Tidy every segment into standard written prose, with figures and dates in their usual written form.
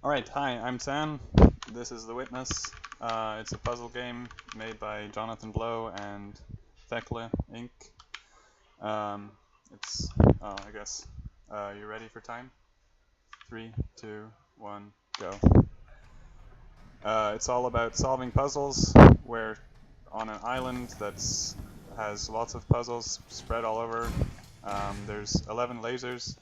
Alright, hi, I'm Tzann. This is The Witness. It's a puzzle game made by Jonathan Blow and Thekla Inc. Um, it's, I guess, you ready for time? 3, 2, 1, go. It's all about solving puzzles. We're on an island that has lots of puzzles spread all over. There's 11 lasers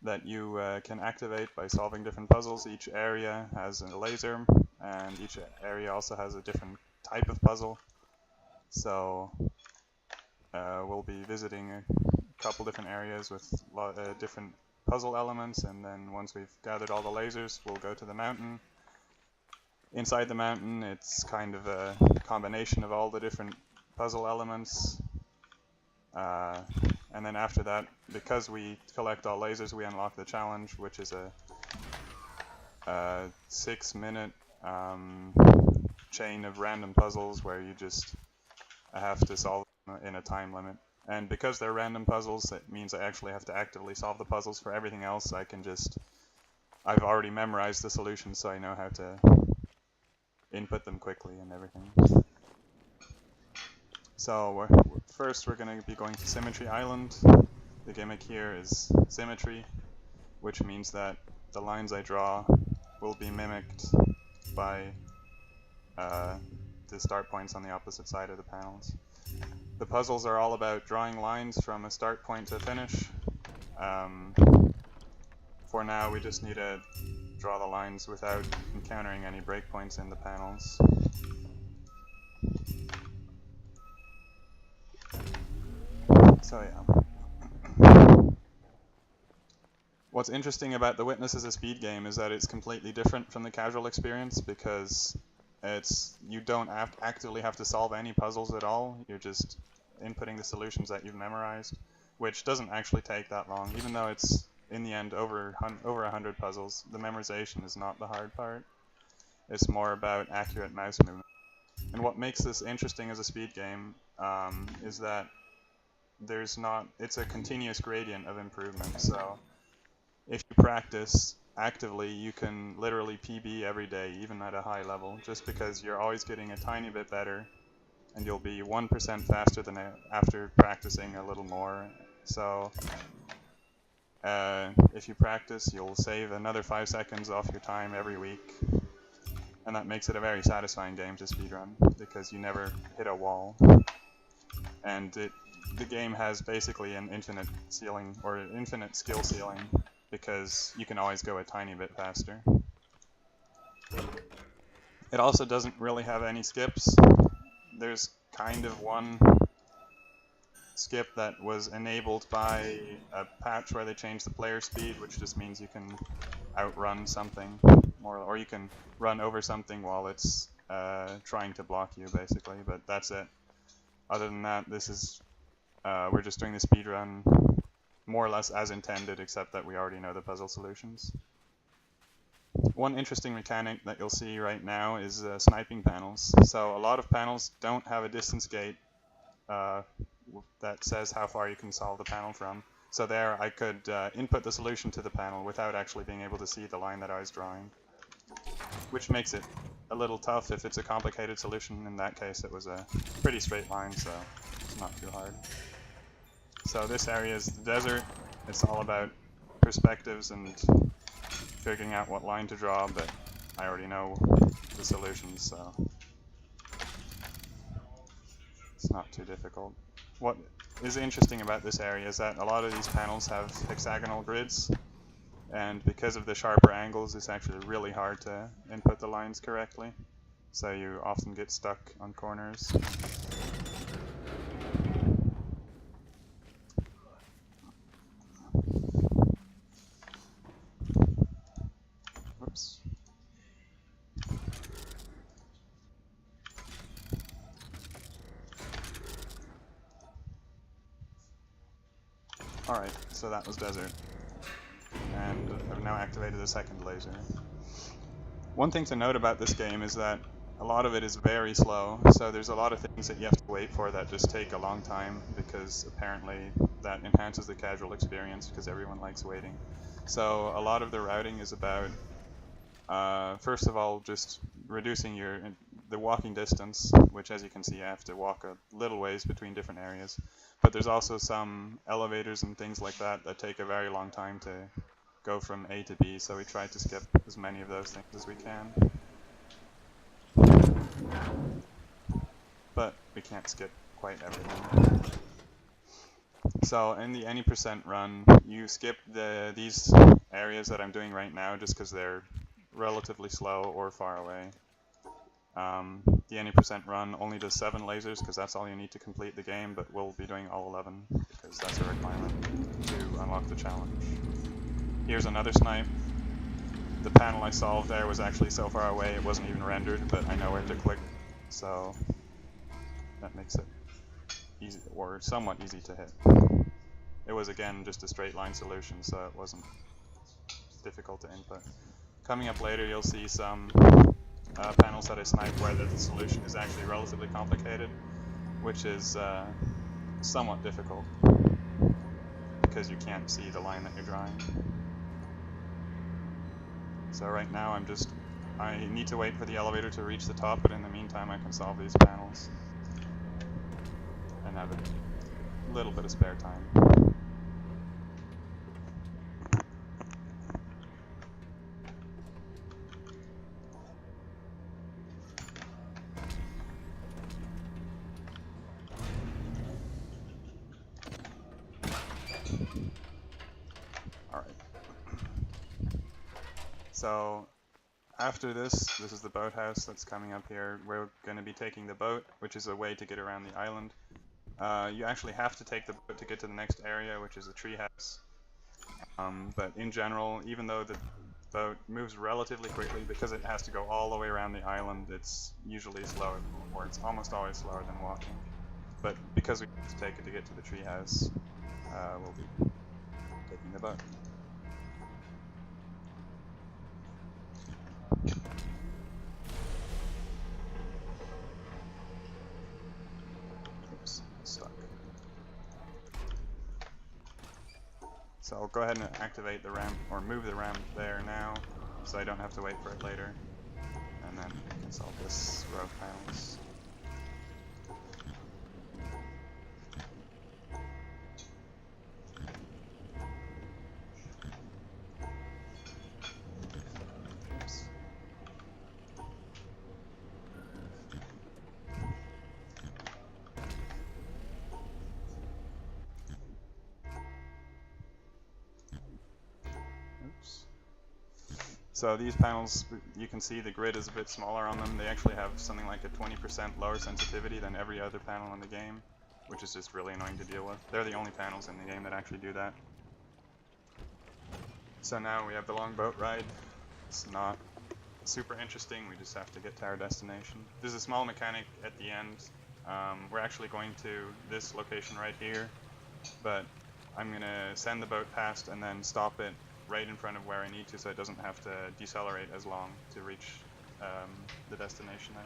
that you can activate by solving different puzzles. Each area has a laser, and each area also has a different type of puzzle. So we'll be visiting a couple different areas with different puzzle elements, and then once we've gathered all the lasers, we'll go to the mountain. Inside the mountain, it's kind of a combination of all the different puzzle elements. And then after that, because we collect all lasers, we unlock the challenge, which is a 6-minute chain of random puzzles where you just have to solve them in a time limit. And because they're random puzzles, it means I actually have to actively solve the puzzles. For everything else, I've already memorized the solutions, so I know how to input them quickly and everything. So first we're going to be going to Symmetry Island. The gimmick here is symmetry, which means that the lines I draw will be mimicked by the start points on the opposite side of the panels. The puzzles are all about drawing lines from a start point to finish. For now, we just need to draw the lines without encountering any breakpoints in the panels. So yeah. What's interesting about The Witness as a speed game is that it's completely different from the casual experience because you don't actively have to solve any puzzles at all. You're just inputting the solutions that you've memorized, which doesn't actually take that long. Even though it's in the end over 100 puzzles, the memorization is not the hard part. It's more about accurate mouse movement. And what makes this interesting as a speed game is that it's a continuous gradient of improvement. So if you practice actively, you can literally PB every day, even at a high level, just because you're always getting a tiny bit better, and you'll be 1% faster than after practicing a little more. So if you practice, you'll save another 5 seconds off your time every week, and that makes it a very satisfying game to speedrun, because you never hit a wall. And the game has basically an infinite ceiling, or an infinite skill ceiling, because you can always go a tiny bit faster. It also doesn't really have any skips. There's kind of one skip that was enabled by a patch where they changed the player speed, which just means you can outrun something, or you can run over something while it's trying to block you, basically, but that's it. Other than that, we're just doing the speedrun more or less as intended, except that we already know the puzzle solutions. One interesting mechanic that you'll see right now is sniping panels. So a lot of panels don't have a distance gate that says how far you can solve the panel from. So there I could input the solution to the panel without actually being able to see the line that I was drawing, which makes it a little tough if it's a complicated solution. In that case, it was a pretty straight line, so it's not too hard. So this area is the desert. It's all about perspectives and figuring out what line to draw, but I already know the solutions, so it's not too difficult. What is interesting about this area is that a lot of these panels have hexagonal grids, and because of the sharper angles, it's actually really hard to input the lines correctly, so you often get stuck on corners. Whoops. Alright, so that was desert. And I've now activated the second laser. One thing to note about this game is that a lot of it is very slow, so there's a lot of things that you have to wait for that just take a long time, because apparently that enhances the casual experience because everyone likes waiting. So a lot of the routing is about First of all, just reducing the walking distance, which as you can see, you have to walk a little ways between different areas. But there's also some elevators and things like that that take a very long time to go from A to B, so we try to skip as many of those things as we can. But we can't skip quite everything. So in the any percent run, you skip these areas that I'm doing right now just because they're relatively slow or far away. The any percent run only does 7 lasers because that's all you need to complete the game, but we'll be doing all 11 because that's a requirement to unlock the challenge. Here's another snipe. The panel I solved there was actually so far away it wasn't even rendered, but I know where to click, so that makes it easy, or somewhat easy to hit. It was again just a straight line solution, so it wasn't difficult to input. Coming up later, you'll see some panels that I sniped where the solution is actually relatively complicated, which is somewhat difficult because you can't see the line that you're drawing. So right now I need to wait for the elevator to reach the top, but in the meantime I can solve these panels and have a little bit of spare time. So after this is the boathouse that's coming up here. We're going to be taking the boat, which is a way to get around the island. You actually have to take the boat to get to the next area, which is the treehouse. But in general, even though the boat moves relatively quickly, because it has to go all the way around the island, it's usually slower, or it's almost always slower than walking. But because we have to take it to get to the treehouse, we'll be taking the boat. Oops, stuck. So I'll go ahead and activate the ramp, or move the ramp there now, so I don't have to wait for it later. And then I can solve this row of panels. So these panels, you can see the grid is a bit smaller on them. They actually have something like a 20% lower sensitivity than every other panel in the game, which is just really annoying to deal with. They're the only panels in the game that actually do that. So now we have the long boat ride. It's not super interesting, we just have to get to our destination. There's a small mechanic at the end. We're actually going to this location right here, but I'm going to send the boat past and then stop it right in front of where I need to, so it doesn't have to decelerate as long to reach the destination I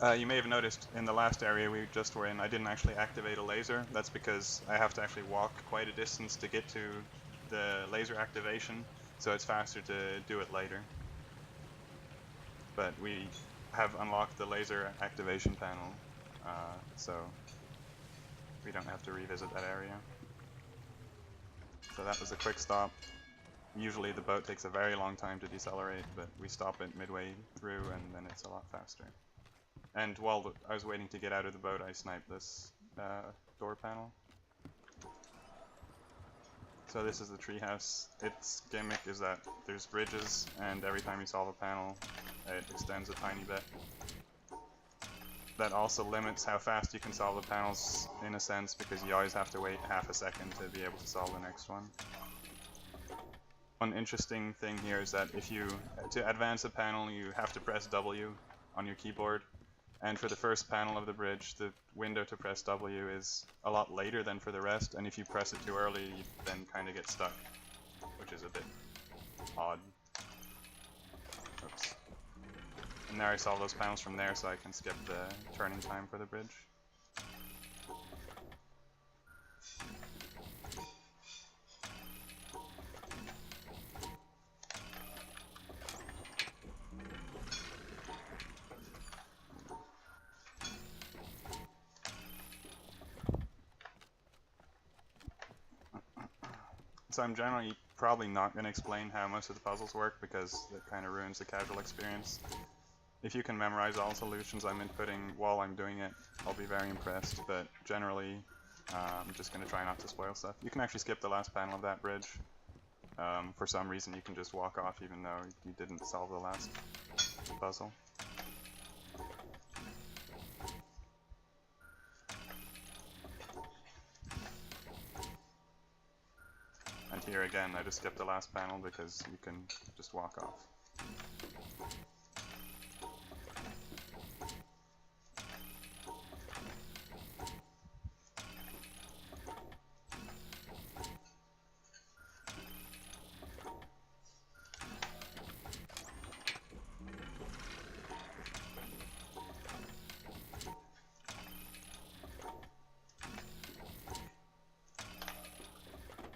want. You may have noticed in the last area we just were in, I didn't actually activate a laser. That's because I have to actually walk quite a distance to get to the laser activation, so it's faster to do it later. But we have unlocked the laser activation panel, so we don't have to revisit that area. So that was a quick stop. Usually the boat takes a very long time to decelerate, but we stop it midway through and then it's a lot faster. And while I was waiting to get out of the boat, I sniped this door panel. So this is the treehouse. Its gimmick is that there's bridges, and every time you solve a panel, it extends a tiny bit. That also limits how fast you can solve the panels, in a sense, because you always have to wait half a second to be able to solve the next one. One interesting thing here is that to advance a panel, you have to press W on your keyboard. And for the first panel of the bridge, the window to press W is a lot later than for the rest, and if you press it too early, you then kind of get stuck, which is a bit odd. Oops. And there I solve those panels from there, so I can skip the turning time for the bridge. So I'm generally probably not going to explain how most of the puzzles work because that kind of ruins the casual experience. If you can memorize all solutions I'm inputting while I'm doing it, I'll be very impressed, but generally I'm just going to try not to spoil stuff. You can actually skip the last panel of that bridge. For some reason you can just walk off even though you didn't solve the last puzzle. And here again I just skipped the last panel because you can just walk off.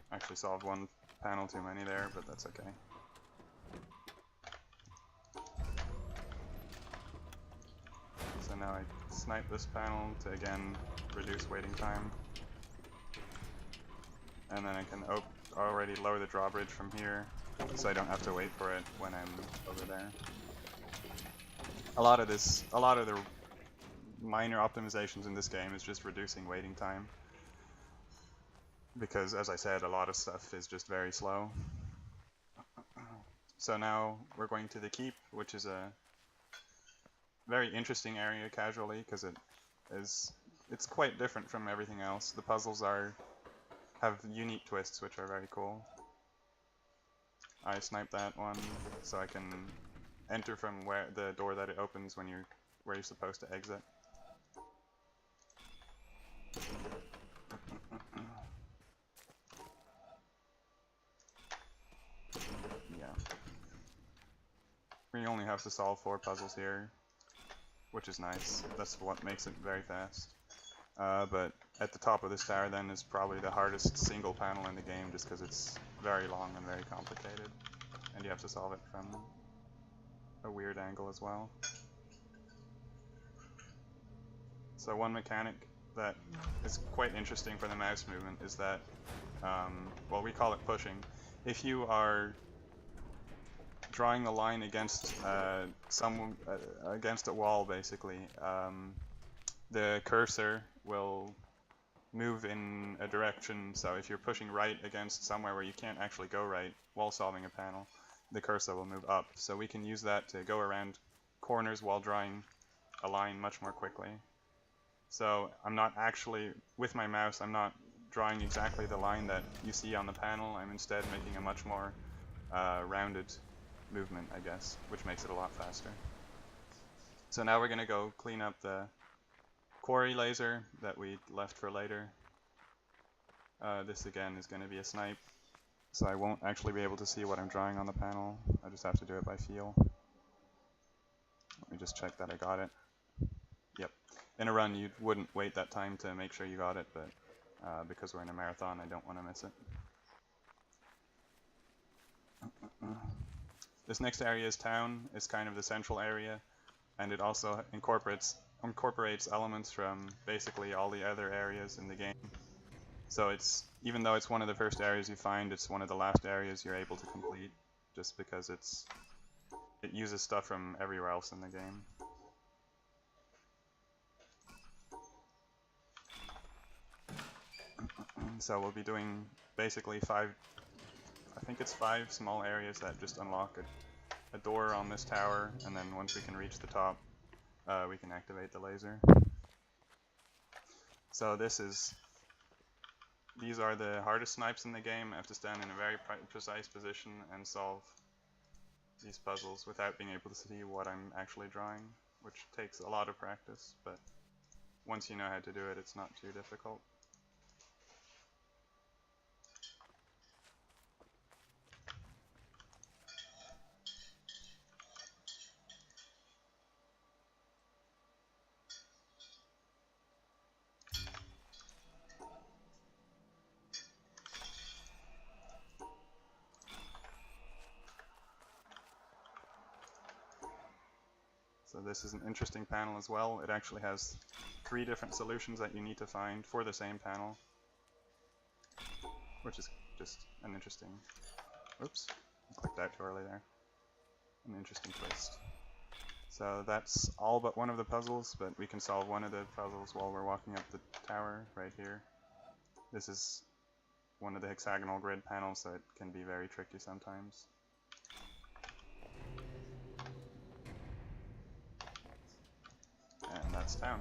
Actually solved one panel too many there, but that's okay. So now I snipe this panel to again reduce waiting time. And then I can already lower the drawbridge from here, so I don't have to wait for it when I'm over there. A lot of the minor optimizations in this game is just reducing waiting time. Because, as I said, a lot of stuff is just very slow. So now we're going to the keep, which is a very interesting area casually, because it's quite different from everything else. The puzzles have unique twists, which are very cool. I sniped that one, so I can enter from where the door that it opens when where you're supposed to exit. We only have to solve 4 puzzles here, which is nice. That's what makes it very fast. But at the top of this tower then is probably the hardest single panel in the game just because it's very long and very complicated. And you have to solve it from a weird angle as well. So one mechanic that is quite interesting for the mouse movement is that, well, we call it pushing. If you are drawing the line against against a wall, basically, the cursor will move in a direction. So if you're pushing right against somewhere where you can't actually go right while solving a panel, the cursor will move up. So we can use that to go around corners while drawing a line much more quickly. So I'm not actually, with my mouse, I'm not drawing exactly the line that you see on the panel. I'm instead making a much more rounded movement, I guess, which makes it a lot faster. So now we're going to go clean up the quarry laser that we left for later. This again is going to be a snipe, so I won't actually be able to see what I'm drawing on the panel. I just have to do it by feel. Let me just check that I got it. Yep. In a run you wouldn't wait that time to make sure you got it, but because we're in a marathon I don't want to miss it. This next area is town. It's kind of the central area, and it also incorporates elements from basically all the other areas in the game. So it's, even though it's one of the first areas you find, it's one of the last areas you're able to complete, just because it uses stuff from everywhere else in the game. So we'll be doing basically 5 small areas that just unlock a door on this tower, and then once we can reach the top, we can activate the laser. So these are the hardest snipes in the game. I have to stand in a very precise position and solve these puzzles without being able to see what I'm actually drawing, which takes a lot of practice, but once you know how to do it, it's not too difficult. So this is an interesting panel as well. It actually has 3 different solutions that you need to find for the same panel, which is just an interesting, oops, I clicked out too early there, an interesting twist. So that's all but one of the puzzles, but we can solve one of the puzzles while we're walking up the tower right here. This is one of the hexagonal grid panels, so it can be very tricky sometimes. And that's town.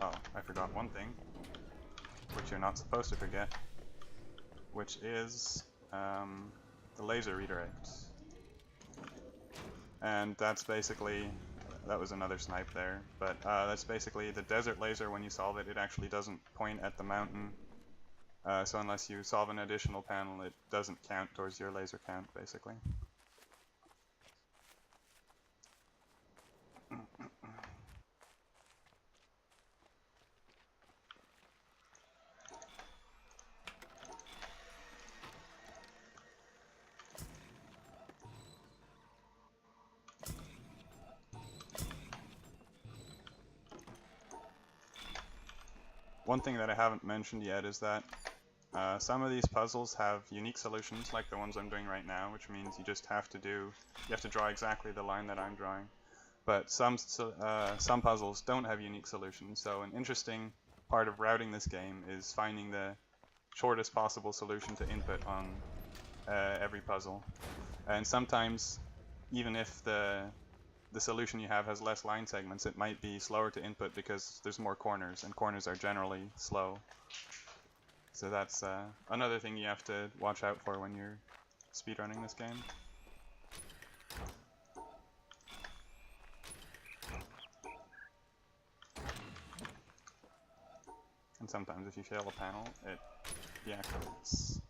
Oh, I forgot one thing, which you're not supposed to forget, which is the laser redirect. And that's basically, that was another snipe there, but that's basically the desert laser. When you solve it, it actually doesn't point at the mountain. So unless you solve an additional panel, it doesn't count towards your laser count, basically. One thing that I haven't mentioned yet is that some of these puzzles have unique solutions, like the ones I'm doing right now, which means you just have to draw exactly the line that I'm drawing. But some puzzles don't have unique solutions, so an interesting part of routing this game is finding the shortest possible solution to input on every puzzle. And sometimes, even if the solution you have has less line segments, it might be slower to input because there's more corners, and corners are generally slow. So that's another thing you have to watch out for when you're speedrunning this game. And sometimes if you fail a panel, it deactivates.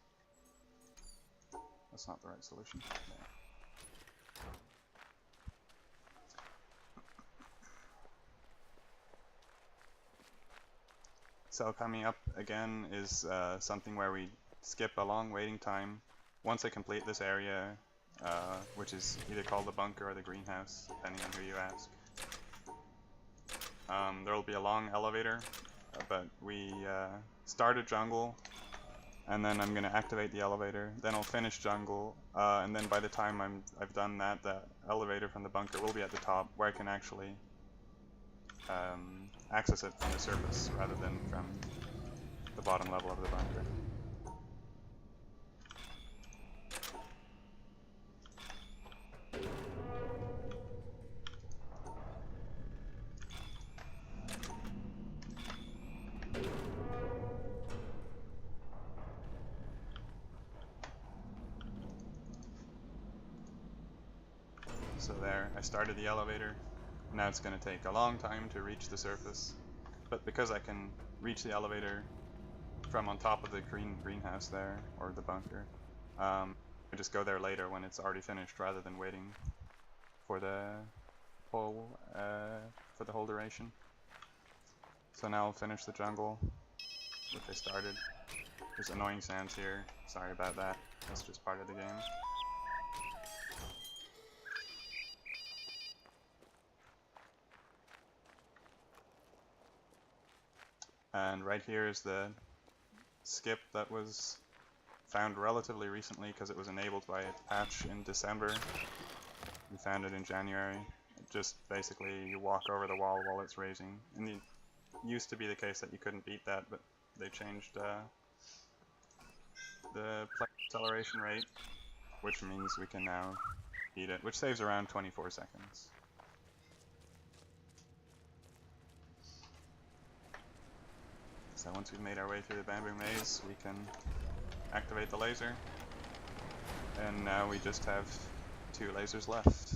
That's not the right solution. Yeah. So coming up again is something where we skip a long waiting time. Once I complete this area, which is either called the bunker or the greenhouse, depending on who you ask, there will be a long elevator, but we start a jungle, and then I'm going to activate the elevator, then I'll finish jungle, and then by the time I've done that, the elevator from the bunker will be at the top, where I can actually access it from the surface rather than from the bottom level of the bunker. So there, I started the elevator. Now it's going to take a long time to reach the surface, but because I can reach the elevator from on top of the greenhouse there, or the bunker, I just go there later when it's already finished rather than waiting for the whole duration. So now I'll finish the jungle, which I started. There's annoying sounds here, sorry about that, that's just part of the game. And right here is the skip that was found relatively recently because it was enabled by a patch in December. We found it in January. Just basically you walk over the wall while it's raising. And it used to be the case that you couldn't beat that, but they changed the play acceleration rate, which means we can now beat it, which saves around 24 seconds. So once we've made our way through the bamboo maze, we can activate the laser, and now we just have 2 lasers left.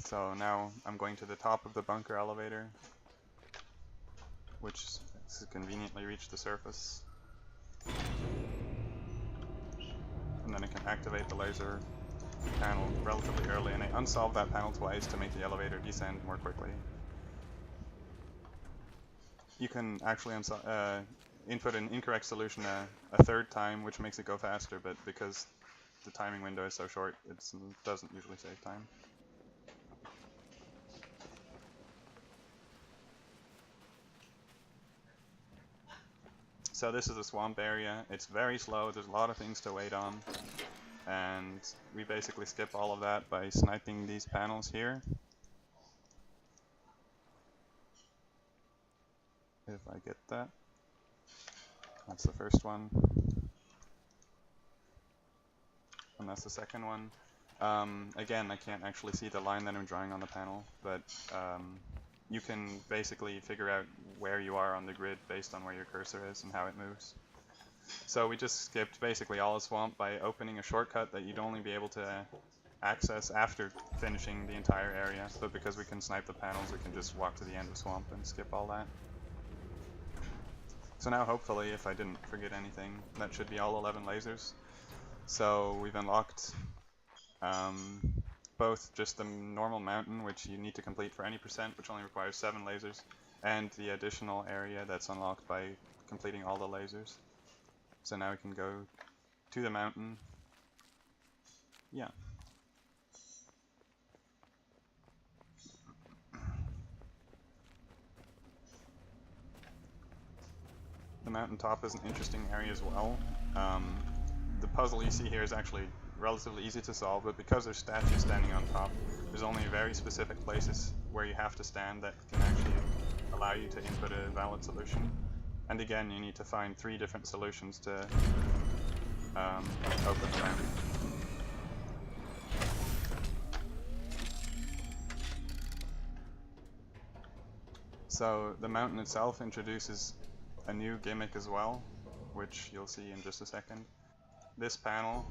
So now I'm going to the top of the bunker elevator, which conveniently reached the surface. And then I can activate the laser panel relatively early, and I unsolved that panel twice to make the elevator descend more quickly. You can actually input an incorrect solution a third time, which makes it go faster, but because the timing window is so short, it doesn't usually save time. So this is a swamp area. It's very slow, there's a lot of things to wait on. And we basically skip all of that by sniping these panels here. If I get that. That's the first one. And that's the second one. Again, I can't actually see the line that I'm drawing on the panel, but you can basically figure out where you are on the grid based on where your cursor is and how it moves. So we just skipped basically all the swamp by opening a shortcut that you'd only be able to access after finishing the entire area, but because we can snipe the panels, we can just walk to the end of swamp and skip all that. So now hopefully, if I didn't forget anything, that should be all 11 lasers. So we've unlocked both just the normal mountain, which you need to complete for any percent, which only requires 7 lasers, and the additional area that's unlocked by completing all the lasers. So now we can go to the mountain. Yeah. The mountaintop is an interesting area as well. The puzzle you see here is actually relatively easy to solve, but because there's statues standing on top, there's only very specific places where you have to stand that can actually allow you to input a valid solution. And again, you need to find 3 different solutions to open the mountain. So the mountain itself introduces a new gimmick as well, which you'll see in just a second. This panel,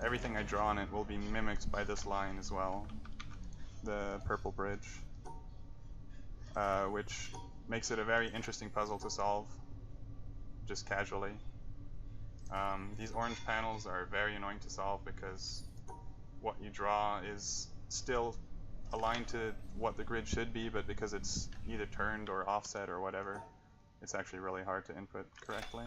everything I draw on it will be mimicked by this line as well, the purple bridge, which makes it a very interesting puzzle to solve, just casually. These orange panels are very annoying to solve because what you draw is still aligned to what the grid should be, but because it's either turned or offset or whatever, it's actually really hard to input correctly.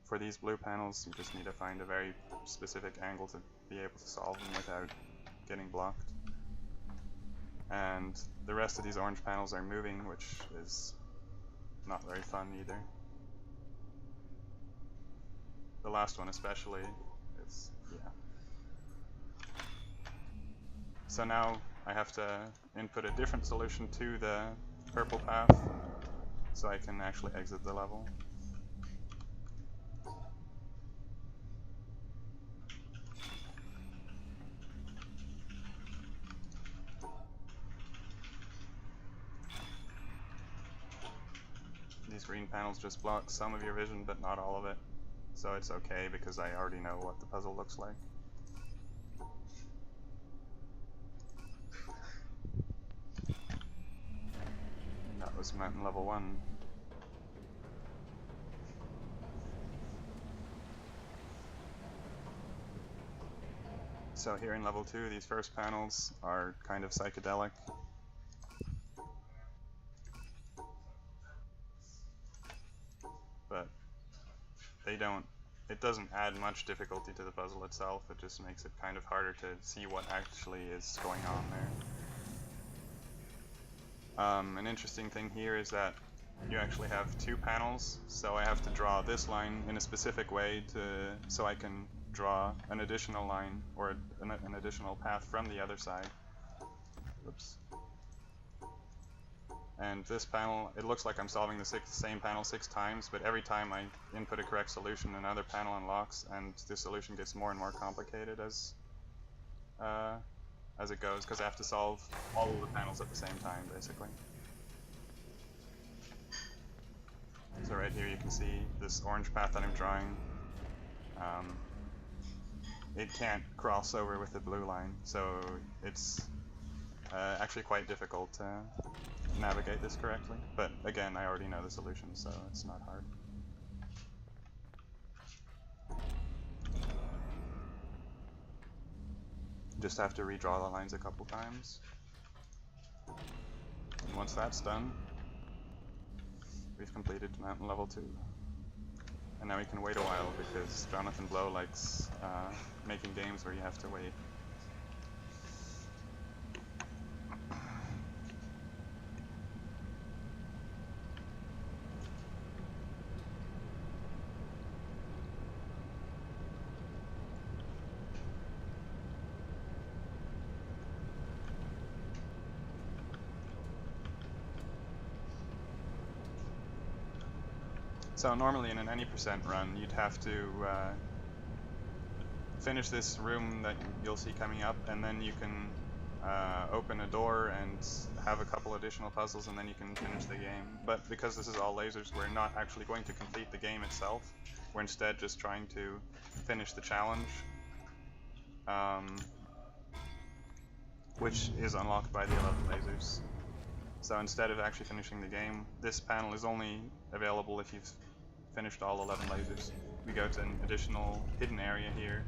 For these blue panels, you just need to find a very specific angle to be able to solve them without getting blocked. And the rest of these orange panels are moving, which is not very fun either. The last one especially is, yeah. So now I have to input a different solution to the purple path so I can actually exit the level. These green panels just block some of your vision, but not all of it. So it's okay because I already know what the puzzle looks like. And that was mountain level 1. So here in level 2, these first panels are kind of psychedelic. But it doesn't add much difficulty to the puzzle itself, it just makes it kind of harder to see what actually is going on there. An interesting thing here is that you actually have 2 panels, so I have to draw this line in a specific way so I can draw an additional line or an additional path from the other side. Oops. And this panel, it looks like I'm solving the same panel 6 times, but every time I input a correct solution, another panel unlocks, and the solution gets more and more complicated as it goes, because I have to solve all of the panels at the same time, basically. So right here you can see this orange path that I'm drawing. It can't cross over with the blue line, so it's actually quite difficult to navigate this correctly. But again, I already know the solution, so it's not hard. Just have to redraw the lines a couple times. And once that's done, we've completed mountain level 2. And now we can wait a while because Jonathan Blow likes making games where you have to wait. So normally in an any percent run, you'd have to finish this room that you'll see coming up, and then you can open a door and have a couple additional puzzles, and then you can finish the game. But because this is all lasers, we're not actually going to complete the game itself. We're instead just trying to finish the challenge, which is unlocked by the 11 lasers. So instead of actually finishing the game, this panel is only available if you've finished all 11 lasers. We go to an additional hidden area here,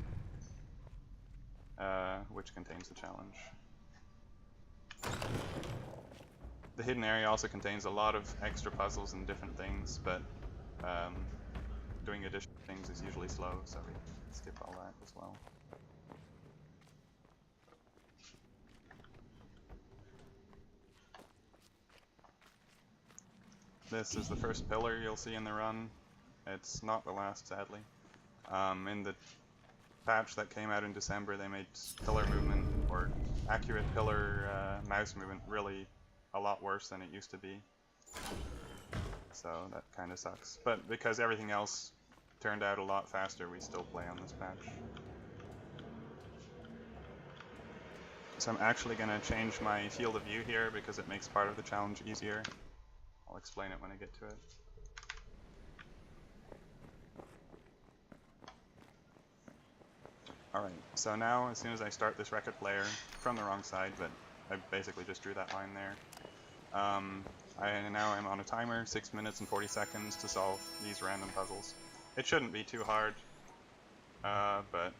which contains the challenge. The hidden area also contains a lot of extra puzzles and different things, but doing additional things is usually slow, so we skip all that as well. This is the first pillar you'll see in the run. It's not the last, sadly. In the patch that came out in December, they made pillar movement, or accurate pillar mouse movement, really a lot worse than it used to be. So that kind of sucks. But because everything else turned out a lot faster, we still play on this patch. So I'm actually going to change my field of view here because it makes part of the challenge easier. I'll explain it when I get to it. Alright, so now as soon as I start this record player, from the wrong side, but I basically just drew that line there. Now I'm on a timer, 6 minutes and 40 seconds to solve these random puzzles. It shouldn't be too hard, but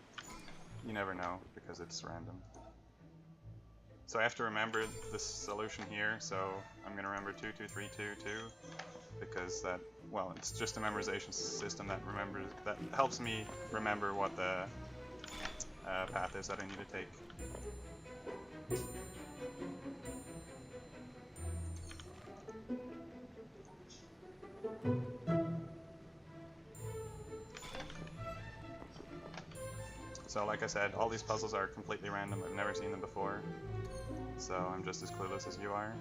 you never know because it's random. So I have to remember this solution here, so I'm going to remember 2, 2, 3, 2, 2, because that, well, it's just a memorization system that helps me remember what the path is that I need to take. So like I said, all these puzzles are completely random. I've never seen them before, so I'm just as clueless as you are.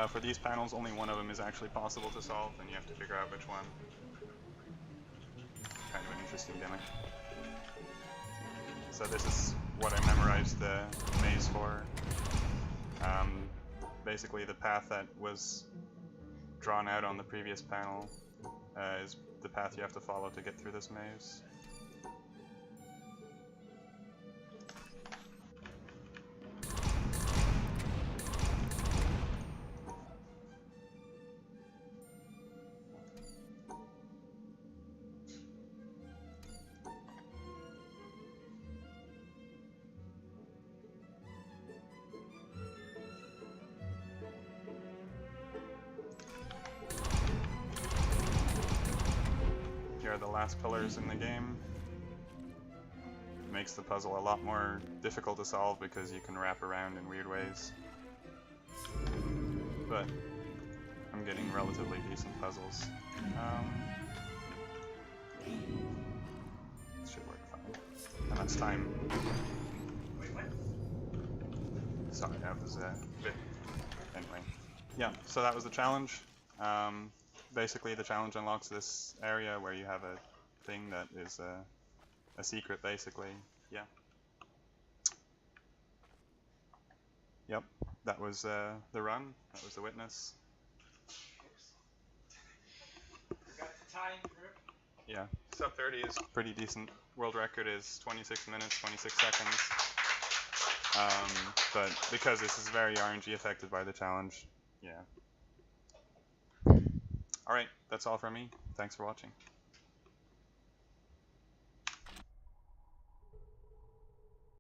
For these panels, only one of them is actually possible to solve, and you have to figure out which one. Kind of an interesting gimmick. So this is what I memorized the maze for. Basically the path that was drawn out on the previous panel is the path you have to follow to get through this maze. Here are the last pillars in the game. It makes the puzzle a lot more difficult to solve because you can wrap around in weird ways. But I'm getting relatively decent puzzles. This should work fine. And that's time. Wait, what? Sorry, that was a bit... Anyway. Yeah, so that was the challenge. Basically, the challenge unlocks this area where you have a thing that is a secret, basically. Yeah. Yep, that was the run. That was the witness. Got the time, Rip? Yeah. Sub 30 is pretty decent. World record is 26 minutes, 26 seconds. But because this is very RNG affected by the challenge, yeah. Alright, that's all from me. Thanks for watching.